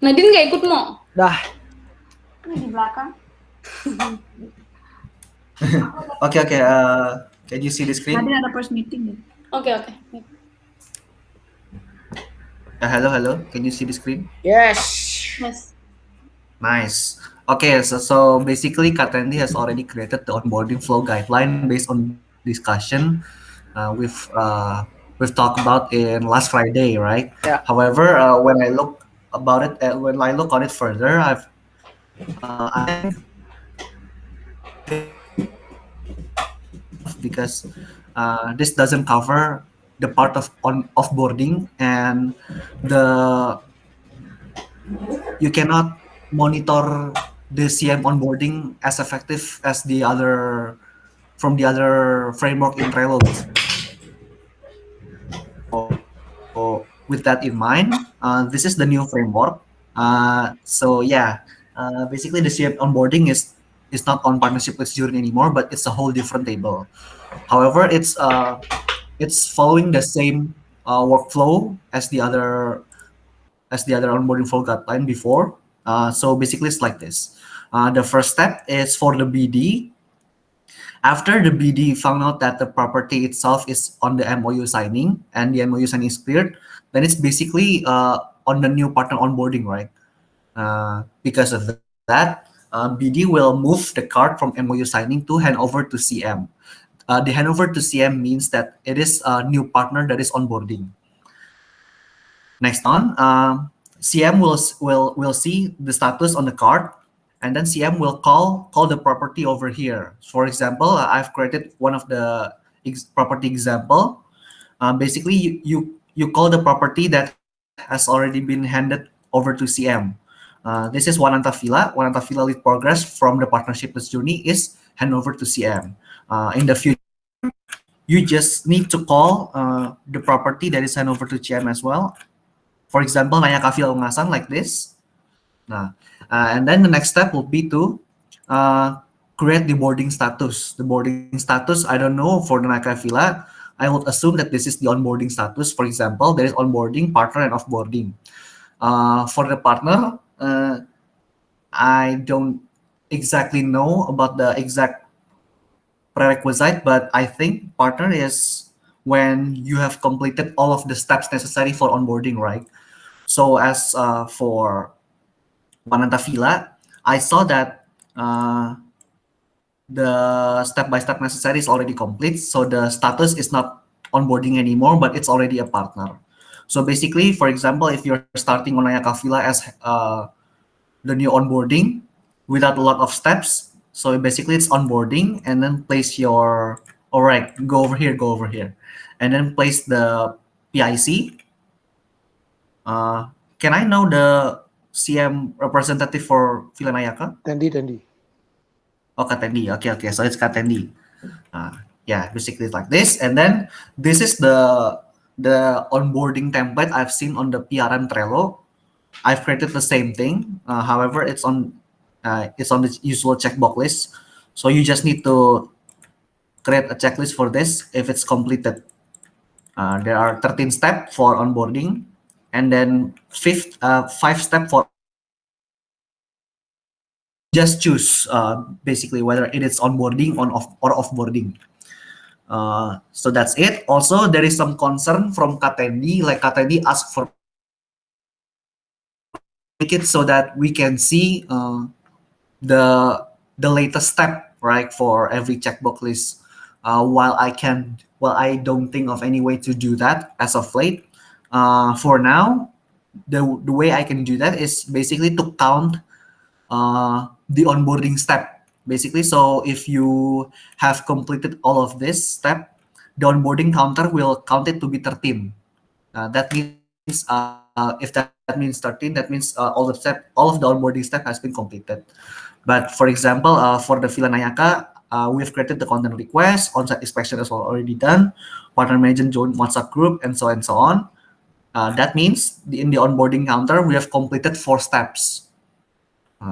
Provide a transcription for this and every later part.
Nadine nggak ikut mau? Dah. Di belakang. Okay. Can you see the screen? Nadine ada first meeting deh. Oke. Hello. Can you see the screen? Yes. Nice. Okay, so basically Katendi has already created the onboarding flow guideline based on discussion we've talked about in last Friday, right? Yeah. However, when I look about it, when I look on it further, I because this doesn't cover the part of offboarding, and you cannot monitor the CM onboarding as effective as the other framework in Trello. So with that in mind, this is the new framework. Basically the CM onboarding is not on partnership with Journey anymore, but it's a whole different table. However, it's following the same workflow as the other onboarding flow guideline before. So basically, it's like this. The first step is for the BD. After the BD found out that the property itself is on the MOU signing and the MOU signing is cleared, then it's basically on the new partner onboarding, right? Because of that, BD will move the card from MOU signing to handover to CM. The handover to CM means that it is a new partner that is onboarding. Next on, CM will see the status on the card, and then CM will call the property over here. For example, I've created one of the property example. Basically, you call the property that has already been handed over to CM. This is Wananta Villa. Wananta Villa lead progress from the partnership journey is hand over to CM. In the future, you just need to call the property that is hand over to CM as well. For example, Nayaka Villa Ungasan like this. And then the next step will be to create the boarding status. The boarding status, I don't know for the Nayaka Villa. I would assume that this is the onboarding status. For example, there is onboarding, partner, and offboarding. For the partner, I don't exactly know about the exact prerequisite, but I think partner is when you have completed all of the steps necessary for onboarding, right? So as for Wananta Villa, I saw that the step-by-step necessary is already complete. So the status is not onboarding anymore, but it's already a partner. So basically, for example, if you're starting on Nayaka Villa as the new onboarding without a lot of steps, so basically it's onboarding and then place your, all right, go over here, and then place the PIC. Can I know the CM representative for Villa Nayaka? Tendi. Oh, Katendi. Okay. So it's Katendi. Yeah, basically it's like this. And then this is the onboarding template I've seen on the PRM Trello. I've created the same thing. However, it's on the usual checkbox list. So you just need to create a checklist for this if it's completed. There are 13 steps for onboarding, and then 5 steps for just choose basically whether it is onboarding or offboarding. So that's it. Also, there is some concern from Katendi, like Katendi asked for make it so that we can see the latest step, right, for every checkbox list. While I don't think of any way to do that as of late. For now, the way I can do that is basically to count the onboarding step, basically. So if you have completed all of this step, the onboarding counter will count it to be 13. That means if that means 13, that means all of the onboarding step has been completed. But for example, for the Villa Nayaka, we've created the content request, on-site inspection is already done, partner management join WhatsApp group, and so on. That means in the onboarding counter, we have completed 4 steps.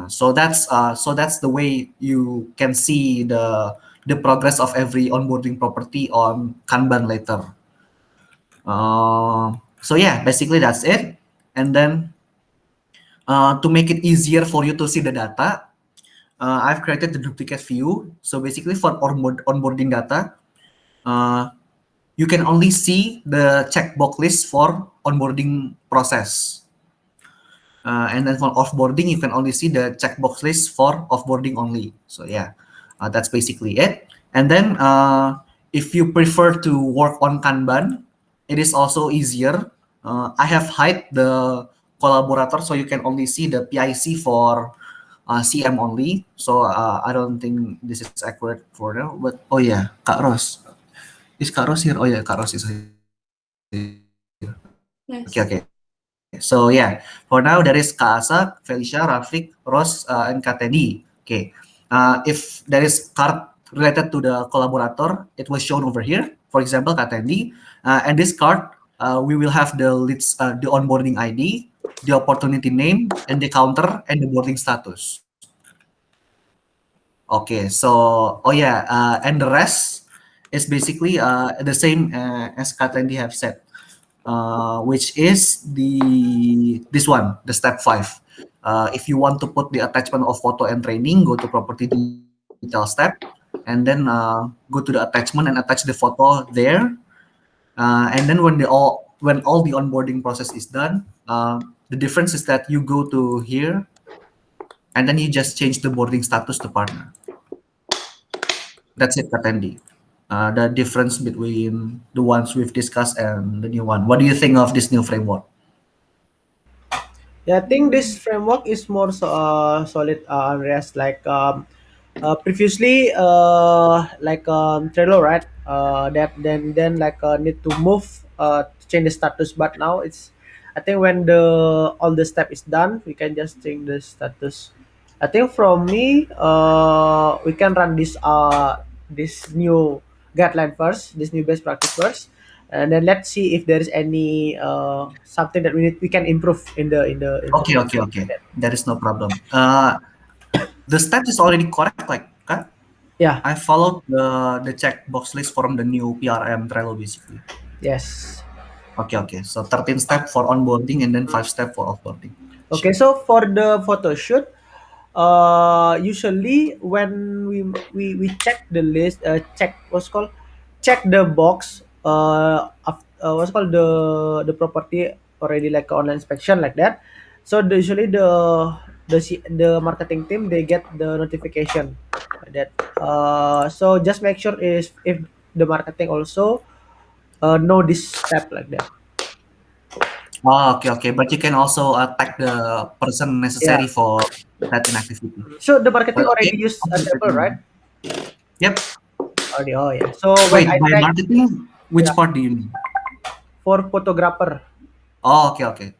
So that's the way you can see the progress of every onboarding property on Kanban later. So yeah, basically that's it. And then To make it easier for you to see the data, I've created the duplicate view. So basically for onboarding data, you can only see the checkbox list for onboarding process. And then for offboarding, you can only see the checkbox list for offboarding only. So yeah, that's basically it. And then if you prefer to work on Kanban, it is also easier. I have hide the collaborator, so you can only see the PIC for CM only. So I don't think this is accurate for now. But oh yeah, Kak Ros. Is Kak Ros here? Oh yeah, Kak Ros is here. Yes. Okay. So yeah, for now there is Kak Asa, Felicia, Rafik, Ros, and Kak Teddy. Okay. If there is card related to the collaborator, it was shown over here. For example, Kak Teddy. And this card, we will have the leads, the onboarding ID, the opportunity name, and the counter, and the boarding status. Okay, so oh yeah, and the rest is basically the same as Kak Teddy have said. Which is this one, the step 5. If you want to put the attachment of photo and training, go to property detail step, and then go to the attachment and attach the photo there. And then when all the onboarding process is done, the difference is that you go to here, and then you just change the boarding status to partner. That's it, Katendi. The difference between the ones we've discussed and the new one. What do you think of this new framework? Yeah, I think this framework is more solid, Andreas. Like previously, Trello, right? That then like need to move to change the status, but now it's. I think when all the step is done, we can just change the status. I think from me, we can run this new guideline first, this new best practice first, and then let's see if there is any something that we can improve in the Okay. There is no problem. The step is already correct, like, Kak? Yeah. I followed the checkbox list from the new PRM Trello, basically. Yes. Okay. So 13 step for onboarding and then 5 step for offboarding. Okay, so for the photo shoot, usually when we check the list, check the box what's called the property already like online inspection like that. So usually the marketing team, they get the notification like that. So just make sure is if the marketing also know this step like that. Oh, okay. But you can also tag the person Yeah. necessary for that inactivity. So the marketing But already okay. use a table, right? Yep. Already. Oh yeah. So when Wait, I by check, marketing, which yeah, part do you mean? for photographer Oh, okay.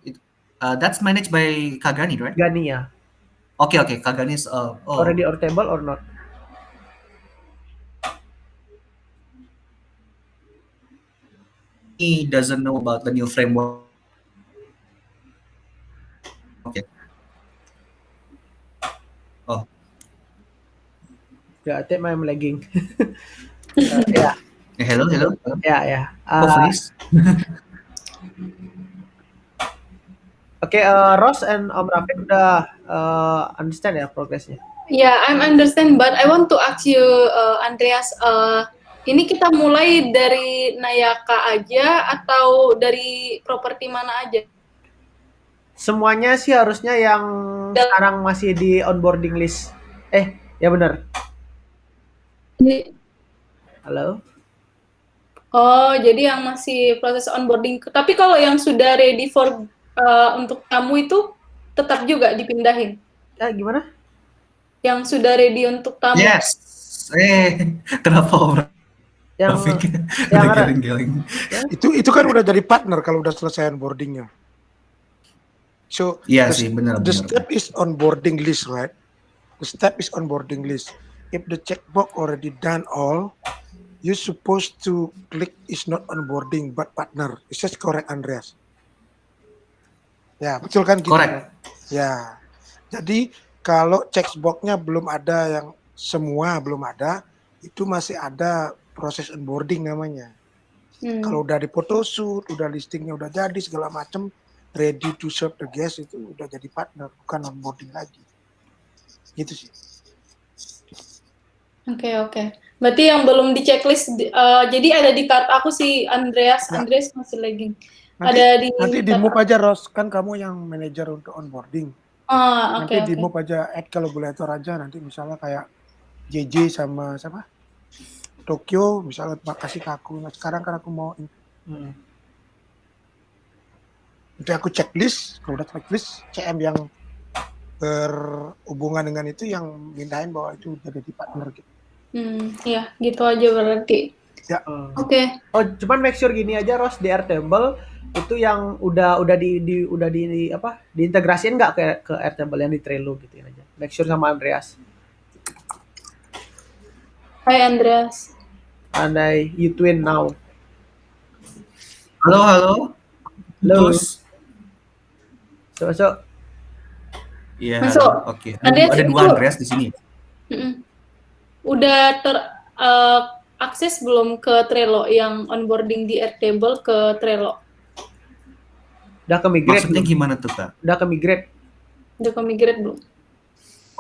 That's managed by Kagani, right? Gania Okay. Kagani is already or table or not? he doesn't know about the new framework. Okay. Oh, Yeah, I think I'm lagging. Yeah, hello. yeah. Please. Okay, Ross and Om Rafiq udah understand ya progresnya? Yeah, I'm understand, but I want to ask you, Andreas, ini kita mulai dari Nayaka aja atau dari properti mana aja? Semuanya sih harusnya yang sekarang masih di onboarding list. Ya benar. Halo? Oh, jadi yang masih proses onboarding. Tapi kalau yang sudah ready for untuk tamu itu tetap juga dipindahin? Gimana? Yang sudah ready untuk tamu. Yes. Kenapa Om Yang giling-giling? Itu kan udah jadi partner kalau udah selesai onboardingnya. So Iya sih, benar. The step is onboarding list, right? The step is onboarding list. If the checkbox already done all, you supposed to click is not onboarding but partner. Is that correct, Andreas? Ya, betul kan gitu? Correct. Ya. Jadi kalau checkbox-nya belum ada, yang semua belum ada, itu masih ada proses onboarding namanya. Kalau udah di photoshoot, udah listingnya udah jadi segala macam, ready to serve the guest itu udah jadi partner, bukan onboarding lagi. Gitu sih. Oke. Berarti yang belum di checklist, jadi ada di card aku sih Andreas. Ya. Andreas masih lagging. Nanti, Ada di nanti di card move aku. aja Ros, kan kamu yang manajer untuk onboarding. Oke. Nanti di move aja add collaborator aja, nanti misalnya kayak JJ sama siapa? Tokyo misalnya kasih ke aku. Nah, sekarang kan aku mau nanti aku checklist, kalau udah checklist CM yang berhubungan dengan itu yang mindahin bahwa itu udah jadi partner gitu. Iya, gitu aja berarti. Ya. Oke. Oh, cuman make sure gini aja Ros, di Airtable itu yang udah diintegrasiin nggak ke Airtable yang di Trello gitu aja. Make sure sama Andreas. Hai Andreas. Andai you twin now. Halo. Halo. Terus? So. Iya. Masuk. Oke. Andreas Ada itu- dua Andreas di sini. Udah akses belum ke Trello yang onboarding di Airtable ke Trello? Udah ke migrate Maksudnya belum? gimana tuh, Kak? Udah ke migrate. Udah ke migrate belum?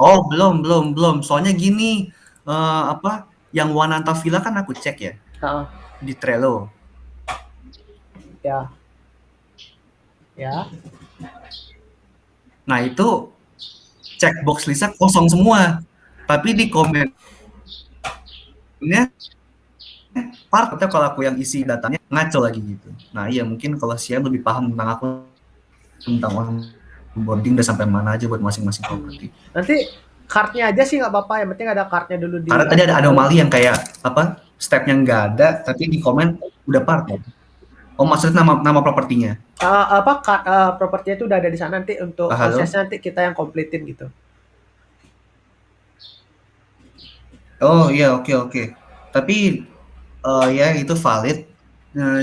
Oh, belum. Soalnya gini, yang Wananta Villa kan aku cek ya di Trello. Ya. Nah, itu checkbox listnya kosong semua. Tapi di komennya part atau kalau aku yang isi datanya ngaco lagi gitu. Nah, iya mungkin kalau Sian lebih paham tentang aku tentang onboarding udah sampai mana aja buat masing-masing properti. Nanti card-nya aja sih nggak apa-apa, yang penting ada card-nya dulu di. Karena tadi ada anomali yang kayak step-nya nggak ada, tapi di komen udah part ya. Oh, maksudnya nama propertinya. Propertinya itu udah ada di sana, nanti untuk Halo? prosesnya nanti kita yang completein gitu. Oh iya, oke. Tapi ya itu valid.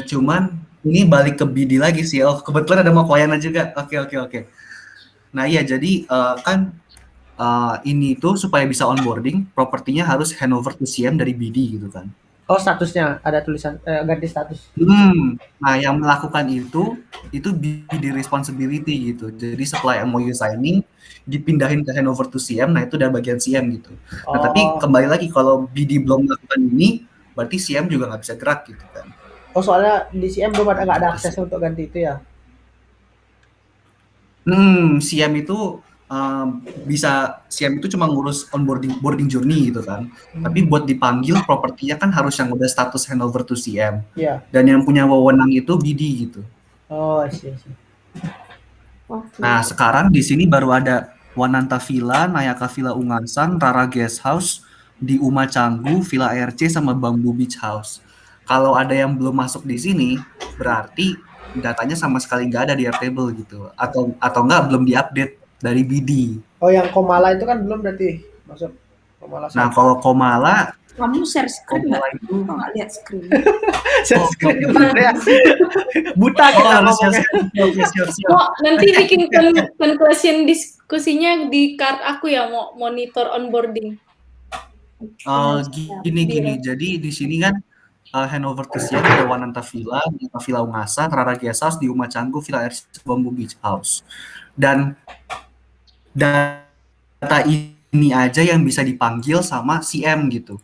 Cuman ini balik ke BD lagi sih. Oh, kebetulan ada Mokoyana juga. Oke. Nah iya, jadi kan ini tuh supaya bisa onboarding, propertinya harus handover to CM dari BD gitu kan. Oh, statusnya ada tulisan ganti status. Nah, yang melakukan itu BD responsibility gitu. Jadi setelah MOU signing dipindahin ke handover to CM, nah itu udah bagian CM gitu. Nah, tapi kembali lagi kalau BD belum melakukan ini, berarti CM juga nggak bisa gerak gitu kan. Oh, soalnya di CM belum nggak ada akses untuk ganti itu ya? CM itu CM itu cuma ngurus boarding journey gitu kan. Tapi buat dipanggil propertinya kan harus yang udah status handover to CM. Iya. Dan yang punya wewenang itu BD gitu. Oh, sih. Nah, sekarang di sini baru ada Wananta Villa, Nayaka Villa Ungasan, Rara Guest House, di Uma Canggu, Villa RC sama Bamboo Beach House. Kalau ada yang belum masuk di sini, berarti datanya sama sekali nggak ada di Airtable gitu, atau nggak belum diupdate dari BD. Oh, yang Komala itu kan belum berarti masuk Komala. Nah, kalau Komala, kamu share screen nggak? Komala itu Kok nggak lihat screen? share screen juga ya. Buta kita ngomongnya. siap. Mau nanti bikin conclusion diskusinya di card aku ya, mau monitor onboarding. Gini. Jadi di sini kan handover to CM ada Wananta Villa, Villa Ungasan, Rara Guest House, di Uma Canggu, Villa RC, Bamboo Beach House. Dan data ini aja yang bisa dipanggil sama CM gitu.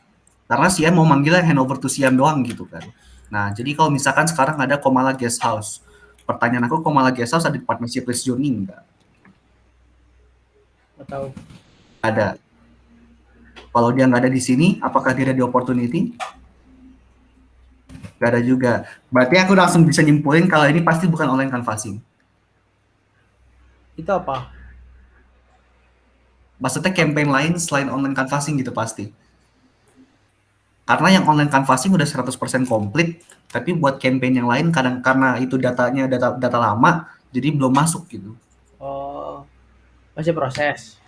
Karena CM mau manggilnya handover to CM doang gitu kan. Nah, jadi kalau misalkan sekarang ada Komala Guest House. Pertanyaan aku, Komala Guest House ada di partnership list joining enggak? Atau ada. Kalau dia nggak ada di sini, apakah dia ada di opportunity? Nggak ada juga. Berarti aku langsung bisa nyimpulin kalau ini pasti bukan online canvassing. itu apa? Maksudnya campaign lain selain online canvassing gitu pasti. Karena yang online canvassing udah 100% komplit, tapi buat campaign yang lain kadang karena itu datanya data lama, jadi belum masuk gitu. Oh, masih proses.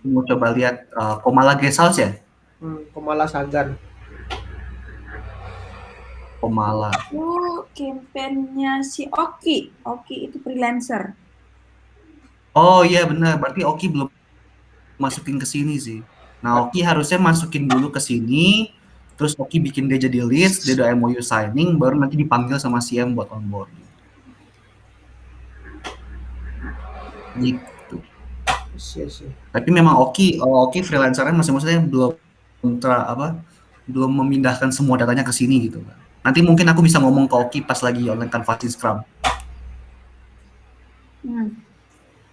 Mau coba lihat Komala Guest House ya? Komala Sagan. Komala. Oh, kampanyenya si Oki. Oki itu freelancer. Oh iya benar, berarti Oki belum masukin ke sini sih. Nah, Oki harusnya masukin dulu ke sini, terus Oki bikin dia jadi list, dia udah MOU signing, baru nanti dipanggil sama CM buat onboarding. gitu. Iya. Tapi memang Oki freelancernya maksudnya belum memindahkan semua datanya ke sini gitu. Nanti mungkin aku bisa ngomong ke Oki pas lagi online canvassing Scrum.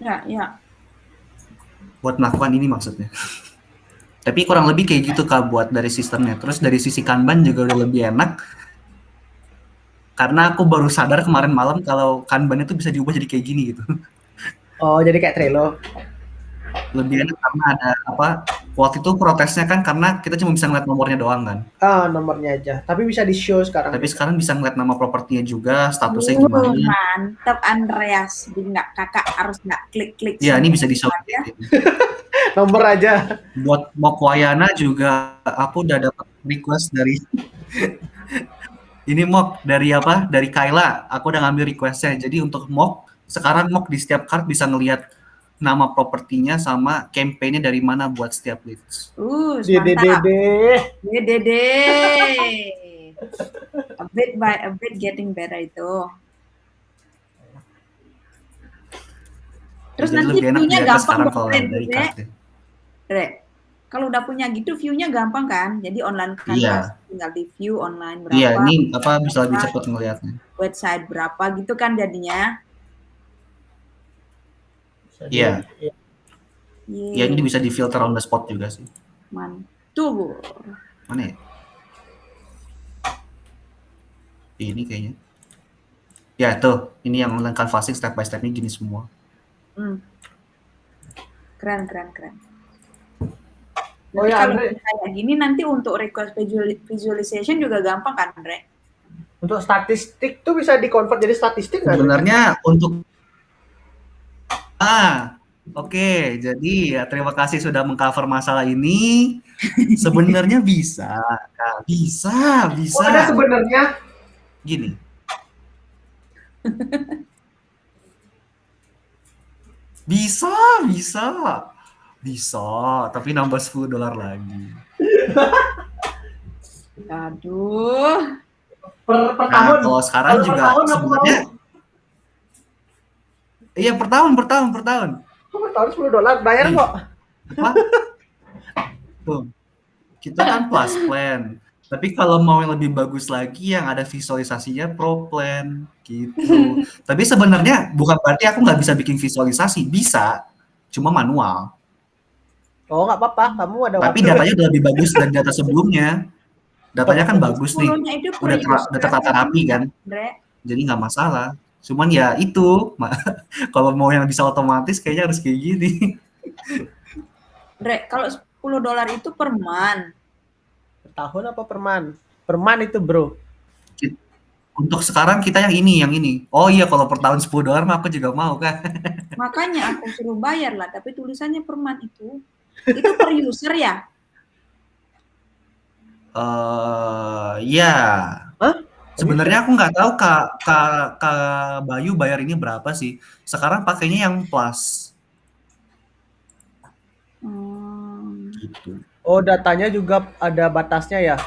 Ya. Buat melakukan ini maksudnya. Tapi kurang lebih kayak gitu Kak buat dari sistemnya. Terus dari sisi Kanban juga udah lebih enak. Karena aku baru sadar kemarin malam kalau Kanban itu bisa diubah jadi kayak gini gitu. Oh, jadi kayak Trello. Lebih enak karena ada waktu itu protesnya kan karena kita cuma bisa ngeliat nomornya doang kan. Nomornya aja. Tapi bisa di-show sekarang. Tapi sekarang bisa ngeliat nama propertinya juga, statusnya gimana. Mantap Andreas. Jadi kakak harus klik-klik. Iya, ini bisa di-show. Nomor aja. Buat mock Wayana juga aku udah dapat request dari ini mock dari Kayla. Aku udah ngambil requestnya. Jadi untuk mock, sekarang mock di setiap card bisa ngelihat nama propertinya sama campaign-nya dari mana buat setiap leads. Mantap. Dede. A bit by a bit getting better itu. Terus jadi nanti lebih enak view-nya dilihatnya gampang sekarang kalau banget, dari Dede. card. Kalau udah punya gitu view-nya gampang kan? Jadi online kan tinggal di view online berapa. Iya, ini bisa lebih cepat ngelihatnya. Website berapa gitu kan jadinya. Iya. Iya, ini bisa di filter on the spot juga sih. Mantul. Mana ya? Ini kayaknya. Ya tuh, ini yang online canvassing step by step-nya gini semua. Keren. Oh ya, kalau Andre. kayak gini nanti untuk request visualization juga gampang kan, Andre? Untuk statistik tuh bisa di-convert jadi statistik nggak? Sebenarnya untuk Oke, jadi ya terima kasih sudah mengcover masalah ini. Sebenarnya bisa. Oh, ada sebenarnya. Gini. Bisa, tapi nambah $10 lagi. Aduh. Per tahun. Kalau sekarang Kalau juga per tahun sebenarnya iya per tahun. Per tahun $10 bayar kok. Apa? Tuh. Kita kan plus plan. Tapi kalau mau yang lebih bagus lagi yang ada visualisasinya pro plan gitu. Tapi sebenarnya bukan berarti aku nggak bisa bikin visualisasi, bisa. Cuma manual. Oh, nggak apa-apa, kamu ada Tapi waktu. datanya udah lebih bagus dari data sebelumnya. Datanya kan bagus nih. Udah tertata rapi kan. Jadi nggak masalah. Cuman ya itu, kalau mau yang bisa otomatis kayaknya harus kayak gini. Dre, kalau $10 itu per month. Per tahun apa per month? Per month itu, bro. Untuk sekarang kita yang ini. Oh iya, kalau per tahun $10 mah aku juga mau kan. Makanya aku suruh bayar lah, tapi tulisannya per month itu. Itu per user ya? Ya. Hah? Sebenarnya aku nggak tahu Kak Bayu bayar ini berapa sih. Sekarang pakainya yang plus. Gitu. Oh, datanya juga ada batasnya ya?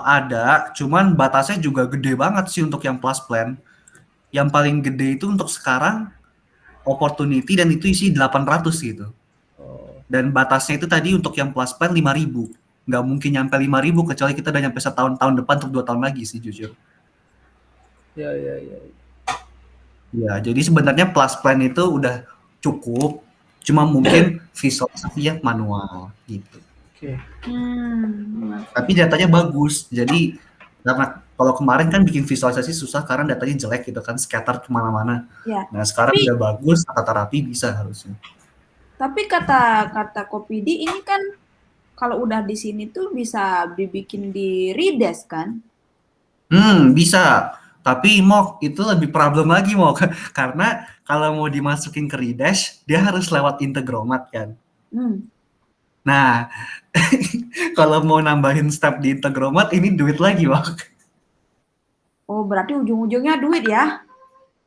Ada, cuman batasnya juga gede banget sih untuk yang plus plan. Yang paling gede itu untuk sekarang opportunity dan itu isi 800 gitu. Dan batasnya itu tadi untuk yang plus plan 5.000. Nggak mungkin nyampe 5.000 kecuali kita udah nyampe tahun depan untuk 2 tahun lagi sih jujur. Ya. Ya, jadi sebenarnya plus plan itu udah cukup. Cuma mungkin visualisasinya manual gitu. Oke. Tapi datanya bagus. Jadi karena kalau kemarin kan bikin visualisasi susah karena datanya jelek gitu kan, scatter kemana-mana. Ya. Nah sekarang udah bagus, tata rapi bisa harusnya. Tapi kata Kopidi ini kan kalau udah di sini tuh bisa dibikin di Redes kan? Bisa. Tapi Mok itu lebih problem lagi Mok. Karena kalau mau dimasukin ke Redes, dia harus lewat Integromat kan. Nah, kalau mau nambahin step di Integromat ini duit lagi Mok. Oh berarti ujung-ujungnya duit ya?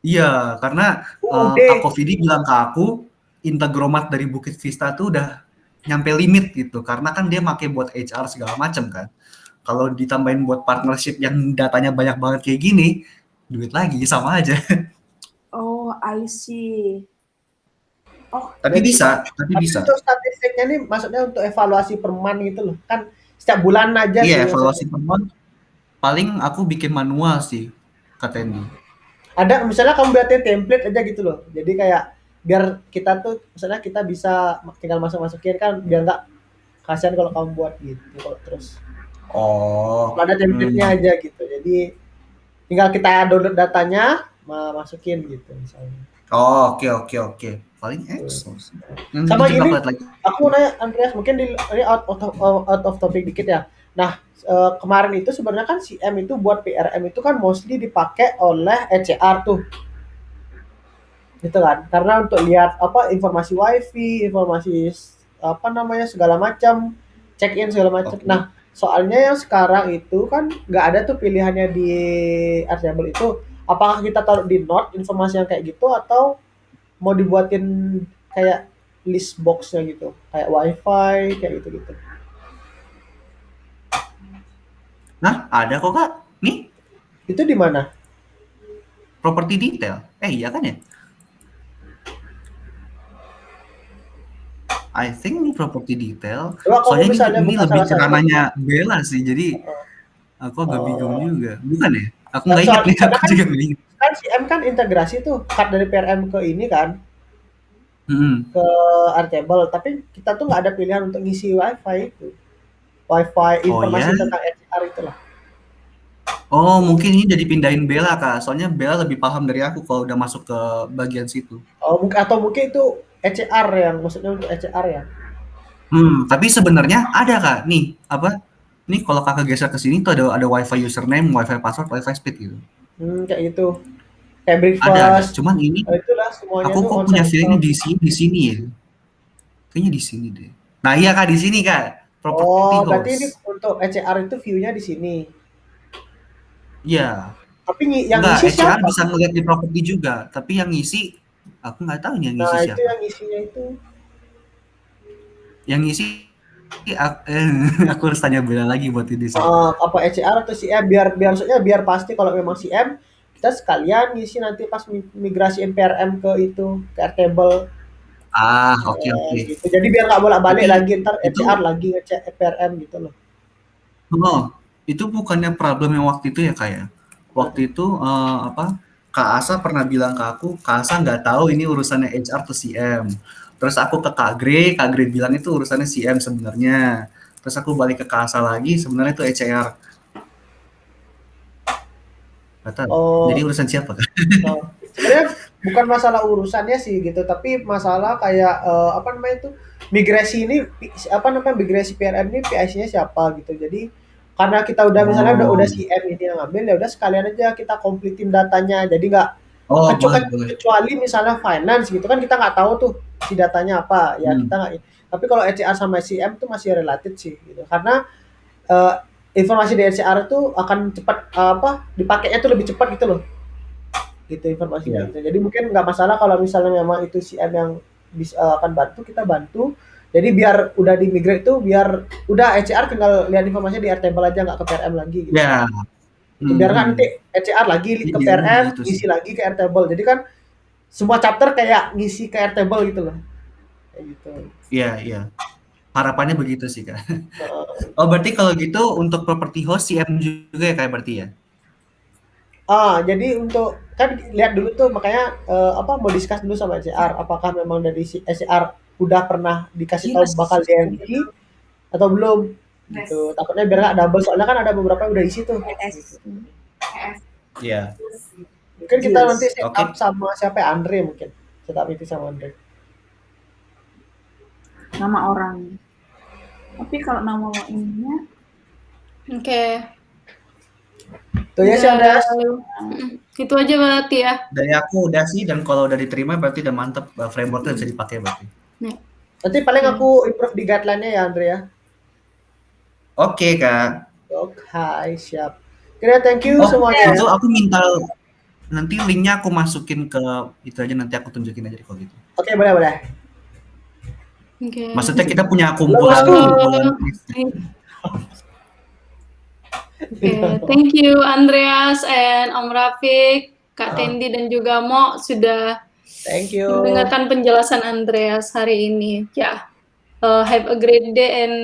Iya, karena Kak Kopidi bilang ke aku, Integromat dari Bukit Vista tuh udah nyampe limit gitu, karena kan dia pakai buat HR segala macam kan. Kalau ditambahin buat partnership yang datanya banyak banget kayak gini, duit lagi sama aja. Oh, I see. Oh, Tapi Jadi- bisa. Tapi untuk statistiknya nih maksudnya untuk evaluasi per month gitu loh. Kan setiap bulan aja Iya, sih. evaluasi per month. Paling aku bikin manual sih, kata Andy. Ada misalnya kamu buatin template aja gitu loh. Jadi kayak biar kita tuh misalnya kita bisa tinggal masukin kan biar nggak kasihan kalau kamu buat gitu kalau terus. Oh. Kalau ada template-nya aja gitu. Jadi tinggal kita download datanya, masukin gitu misalnya. Oh, oke. Paling Excel sih. Sama Nanti gini, coba lihat lagi. aku mau nanya Andreas, mungkin ini out of topic dikit ya. Nah, kemarin itu sebenarnya kan CM itu buat PRM itu kan mostly dipakai oleh ECR tuh. Gitu kan. Karena untuk lihat apa informasi WiFi, informasi apa namanya segala macam, check-in segala macam. Oke. Nah, soalnya yang sekarang itu kan nggak ada tuh pilihannya di Airtable itu. Apakah kita taruh di note informasi yang kayak gitu atau mau dibuatin kayak list box-nya gitu, kayak WiFi kayak gitu-gitu. Nah, ada kok Kak. Nih, Itu di mana? property detail. Iya kan ya? I think ini property detail. Coba kamu Soalnya misalnya ini buka lebih salah ke satu. ranahnya Bella sih. Jadi aku agak bingung juga. Bukan ya? Aku nggak ingat nih. Soalnya Aku juga nggak ingat. kan CM kan integrasi tuh card dari PRM ke ini kan, ke Airtable, tapi kita tuh nggak ada pilihan untuk ngisi WiFi itu. WiFi informasi ya? tentang ECR itulah. Oh, mungkin ini jadi pindahin Bella Kak. Soalnya Bella lebih paham dari aku kalau udah masuk ke bagian situ. Oh, mungkin itu ECR yang maksudnya untuk ECR ya. Tapi sebenarnya ada Kak. Nih, apa? Nih kalau Kakak geser ke sini tuh ada WiFi username, WiFi password, WiFi speed gitu. Kayak gitu. Kayak breakfast. Ada. Cuman ini Itulah semuanya aku tuh kok on punya site. feeling di sini ya. Kayaknya di sini deh. Nah, iya Kak, di sini Kak. Property Oh, berarti ini host. untuk ECR itu view-nya di sini. Iya. Tapi yang Enggak, ngisi ECR siapa? bisa ngeliat di property juga, tapi yang ngisi aku nggak tahu nih yang ngisi Nah, itu siapa. yang ngisinya itu. Yang ngisi aku harus tanya Bella lagi buat ini sih. Apa ECR atau CM biar maksudnya biar pasti kalau memang CM kita sekalian ngisi nanti pas migrasiin PRM ke itu ke Airtable Oke. gitu. Jadi biar nggak bolak-balik Tapi lagi ntar itu- ECR lagi ngecek PRM gitu loh. Oh, itu bukannya problem yang waktu itu ya kayak. Waktu itu apa? Kak Asa pernah bilang ke aku, Kak Asa nggak tahu ini urusannya HR atau CM. Terus aku ke Kak Grey bilang itu urusannya CM sebenarnya. Terus aku balik ke Kak Asa lagi, sebenarnya itu ECR. Nggak tahu. Oh. Jadi urusan siapa kan? Sebenarnya bukan masalah urusannya sih gitu, tapi masalah kayak apa namanya itu migrasi ini migrasi PRM ini PIC-nya siapa gitu. Jadi karena kita udah misalnya udah CM ini yang ngambil ya udah sekalian aja kita kompletin datanya. Jadi nggak Boleh. kecuali misalnya finance gitu kan kita nggak tahu tuh si datanya apa ya kita nggak. Tapi kalau ECR sama CM tuh masih related sih gitu karena informasi di ECR itu akan cepat dipakainya tuh lebih cepat gitu loh. Gitu informasinya. Gitu. Jadi mungkin nggak masalah kalau misalnya memang itu CM yang bisa akan bantu kita bantu. Jadi biar udah di migrate itu biar udah ECR tinggal lihat informasinya di Airtable aja nggak ke PRM lagi gitu. Ya. Biar kan nanti ECR lagi ke PRM, gitu ngisi lagi ke Airtable. Jadi kan semua chapter kayak ngisi ke Airtable gitu loh. Kayak gitu. Iya. Harapannya begitu sih Kak. Oh berarti kalau gitu untuk property host CM juga ya kayak berarti ya? Jadi untuk kan lihat dulu tuh makanya mau discuss dulu sama ECR apakah memang dari ECR udah pernah dikasih tahu bakal DMG atau belum gitu. Takutnya biar nggak double soalnya kan ada beberapa yang udah isi tuh. Iya. Mungkin kita nanti setup sama siapa ya? Andre mungkin. Setup itu sama Andre. Nama orang. Tapi kalau nama ininya Oke. Tuh ya sih Andreas. Itu aja berarti ya. Dari aku udah sih dan kalau udah diterima berarti udah mantep frameworknya bisa dipakai berarti. Nanti paling aku improve di guideline-nya ya Andre ya. Oke Kak. Oke, siap. Kira thank you semuanya. Itu aku minta nanti linknya aku masukin ke itu aja nanti aku tunjukin aja kalau gitu. Oke, boleh. Oke. Maksudnya kita punya kumpulan. Thank you Andreas and Om Rafiq. Kak Tendi dan juga Mo sudah Thank you. mendengarkan penjelasan Andreas hari ini. Ya, have a great day and